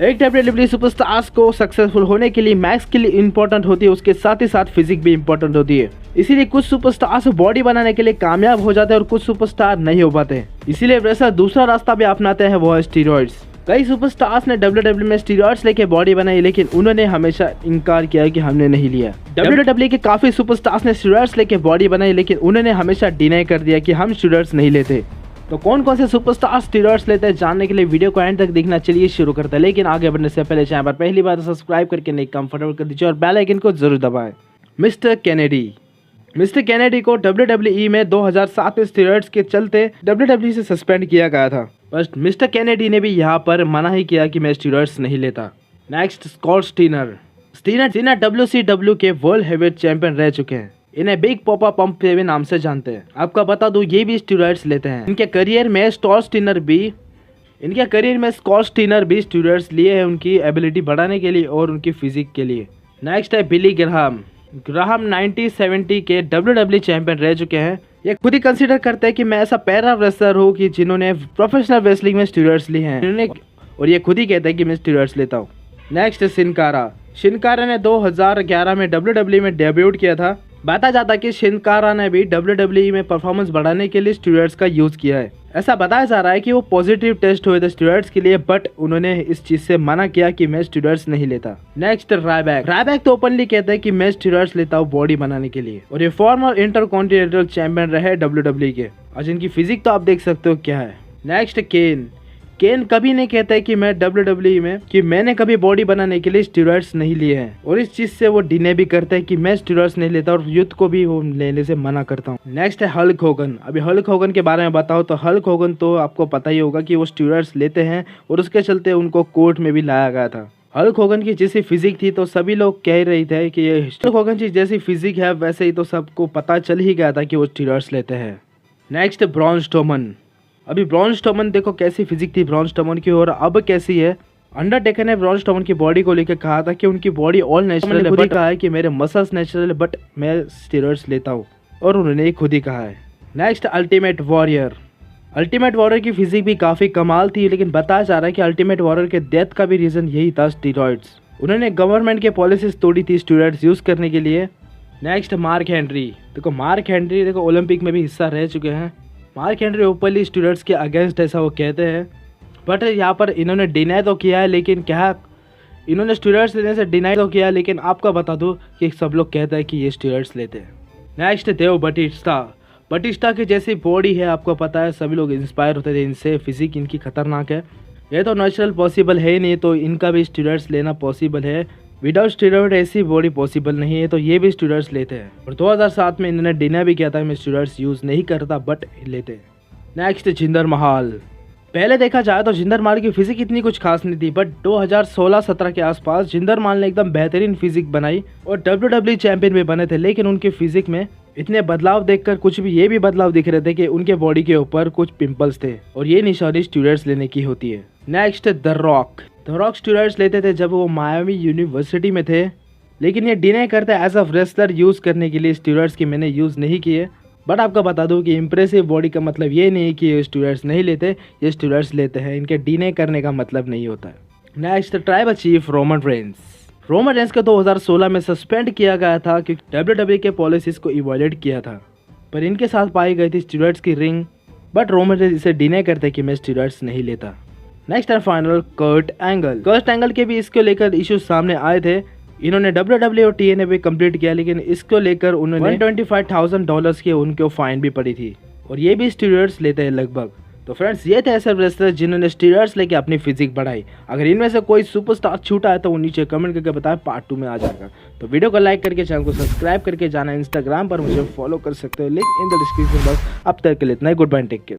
एक WWE superstars को successful होने के लिए मैक्स के लिए इंपॉर्टेंट होती है, उसके साथ ही साथ फिजिक भी इंपॉर्टेंट होती है। इसीलिए कुछ सुपरस्टार्स बॉडी बनाने के लिए कामयाब हो जाते हैं और कुछ सुपरस्टार नहीं हो पाते। इसीलिए वैसा दूसरा रास्ता भी अपनाते हैं, वो है स्टीरॉइड्स। कई सुपरस्टार्स ने WWE में स्टीरॉइड्स लेके बॉडी बनाई, लेकिन उन्होंने हमेशा इनकार किया कि हमने नहीं लिया। WWE के काफी सुपरस्टार्स ने स्टीरॉइड्स लेके बॉडी बनाई, लेकिन उन्होंने हमेशा डिनाई कर दिया कि हम स्टीरॉइड्स नहीं लेते। तो कौन कौन से सुपरस्टार स्टीरॉइड्स लेते हैं, जानने के लिए वीडियो को एंड तक देखना। चलिए शुरू करते हैं, लेकिन आगे बढ़ने से पहले चैनल पर पहली बार सब्सक्राइब करके नहीं कम फटाफट कर दीजिए और बेल आइकन को जरूर दबाएं। मिस्टर कैनेडी को WWE में 2007 में स्टीरॉइड्स के चलते WWE से सस्पेंड किया गया था। बस मिस्टर कैनेडी ने भी यहाँ पर मना ही किया कि मैं स्टीरॉइड्स नहीं लेता। नेक्स्ट, स्कॉट स्टीनर WCW के वर्ल्ड हेवीवेट चैंपियन रह चुके हैं। इन्हें बिग पोपा पंप के नाम से जानते हैं। आपको बता दूं, ये भी स्टीरॉइड्स लेते हैं। इनके करियर में स्कॉट स्टीनर भी स्टीरॉइड्स लिए हैं, उनकी एबिलिटी बढ़ाने के लिए और उनकी फिजिक के लिए। नेक्स्ट है बिली ग्राहम 1970 के WWE चैंपियन रह चुके हैं। ये खुद ही कंसीडर करते हैं कि मैं ऐसा पैरा रेसलर हूँ कि जिन्होंने प्रोफेशनल रेसलिंग में स्टीरॉइड्स लिए हैं, और ये खुद ही कहते हैं कि मैं स्टीरॉइड्स लेता हूँ। नेक्स्ट शिनकारा ने 2011 में WWE में डेब्यूट किया था। बताया जाता है कि शिनकारा ने भी WWE में परफॉर्मेंस बढ़ाने के लिए स्टीरॉइड्स का यूज किया है। ऐसा बताया जा रहा है कि वो पॉजिटिव टेस्ट हुए थे स्टीरॉइड्स के लिए, बट उन्होंने इस चीज से मना किया कि मैं स्टीरॉइड्स नहीं लेता। नेक्स्ट, रायबैक तो ओपनली कहते हैं कि मैं स्टीरॉइड्स लेता हूँ बॉडी बनाने के लिए, और ये फॉर्मर इंटरकॉन्टिनेंटल चैंपियन रहे WWE के, और जिनकी फिजिक तो आप देख सकते हो क्या है। नेक्स्ट, केन कभी नहीं कहता है कि मैं WWE में कि मैंने कभी बॉडी बनाने के लिए स्टीरॉइड्स नहीं लिए हैं, और इस चीज से वो डिने भी करता है कि मैं स्टीरॉइड्स नहीं लेता, और युद्ध को भी वो लेने से मना करता हूँ। नेक्स्ट है हल्क होगन। अभी हल्क होगन के बारे में बताओ तो हल्क होगन तो आपको पता ही होगा कि वो स्टीरॉइड्स लेते हैं, और उसके चलते उनको कोर्ट में भी लाया गया था। हल्क होगन की जैसी फिजिक थी तो सभी लोग कह रहे थे कि ये हल्क होगन की जैसी फिजिक है, वैसे ही तो सबको पता चल ही गया था कि वो स्टीरॉइड्स लेते हैं। Next, Braun Strowman. अभी ब्रॉन स्ट्रोमन देखो कैसी फिजिक थी ब्रॉन स्ट्रोमन की, और अब कैसी है। अंडरटेकर ने ब्रॉन स्ट्रोमन की बॉडी को लेकर कहा था कि उनकी बॉडी ऑल नेचुरल है, बट कहा है कि मेरे मसल्स नेचुरल है, बट मैं स्टीरॉइड्स लेता हूँ, और उन्होंने खुद ही कहा है। नेक्स्ट, अल्टीमेट वॉरियर की फिजिक भी काफी कमाल थी, लेकिन बताया जा रहा है कि अल्टीमेट वॉरियर के डेथ का भी रीजन यही था, स्टीरॉइड्स। उन्होंने गवर्नमेंट के पॉलिसीज तोड़ी थी स्टीरॉइड्स यूज करने के लिए। नेक्स्ट, मार्क हेनरी देखो ओलंपिक में भी हिस्सा रह चुके हैं। मार्क हेनरी ओपनली स्टीरॉइड्स के अगेंस्ट ऐसा वो कहते हैं, बट यहाँ पर इन्होंने डिनाई तो किया है, लेकिन क्या इन्होंने स्टीरॉइड्स लेने से डिनाई तो किया है, लेकिन आपको बता दूँ कि सब लोग कहते हैं कि ये स्टीरॉइड्स लेते हैं। नेक्स्ट, देव बटिस्टा की जैसी बॉडी है, आपको पता है सभी लोग इंस्पायर होते थे इनसे, फिजिक इनकी खतरनाक है। ये तो नेचुरल पॉसिबल है ही नहीं, तो इनका भी स्टीरॉइड्स लेना पॉसिबल है। विदाउट स्टीरॉइड ऐसी बॉडी पॉसिबल नहीं है, तो ये भी स्टीरॉइड्स लेते हैं। और 2007 में इन्होंने डिनाई भी किया था मैं स्टीरॉइड्स यूज नहीं करता, बट लेते हैं। नेक्स्ट, जिंदर महल। पहले देखा जाए तो जिंदर महल की फिजिक इतनी कुछ खास नहीं थी, बट 2016-17 के आसपास जिंदर महल ने एकदम बेहतरीन फिजिक बनाई और WWE चैंपियन भी बने थे। लेकिन उनकी फिजिक में इतने बदलाव देखकर कुछ भी ये भी बदलाव दिख रहे थे कि उनके बॉडी के ऊपर कुछ पिंपल्स थे, और ये निशानी स्टीरॉइड्स लेने की होती है। नेक्स्ट, द रॉक स्टीरॉइड्स लेते थे जब वो मायामी यूनिवर्सिटी में थे, लेकिन ये डिनाई करते एज अ रेसलर यूज करने के लिए स्टीरॉइड्स की मैंने यूज नहीं किए। बट आपको बता दूं कि इम्प्रेसिव बॉडी का मतलब ये नहीं कि ये स्टीरॉइड्स नहीं लेते, ये स्टीरॉइड्स लेते हैं, इनके डिनाई करने का मतलब नहीं होता है। Next, tribal chief Roman Reigns को 2016 में सस्पेंड किया गया था क्योंकि WWE के पॉलिसीज को इवॉल्यूट किया था, पर इनके साथ पाई गई थी स्टीरॉइड्स की रिंग, बट रोमन रेंस इसे डिनाई करते कि मैं स्टीरॉइड्स नहीं लेता। Next and final, Kurt Angle के भी इसको लेकर इश्यूज सामने आए थे। इन्होंने WWE और TNA भी कंप्लीट किया, लेकिन इसको लेकर उन्होंने $125,000 की उनको फाइन भी पड़ी थी, और ये भी स्टीरॉइड्स लेते हैं लगभग। तो फ्रेंड्स, ये थे ऐसे रेसलर जिन्होंने स्टीरॉइड्स लेके अपनी फिजिक बढ़ाई। अगर इनमें से कोई सुपरस्टार छूटा है तो वो नीचे कमेंट करके बताएं, पार्ट 2 में आ जाएगा। तो वीडियो को लाइक करके चैनल को सब्सक्राइब करके जाना। इंस्टाग्राम पर मुझे फॉलो कर सकते हो, link in the description box. अब तक के लिए इतना ही, गुड बाय, टेक केयर।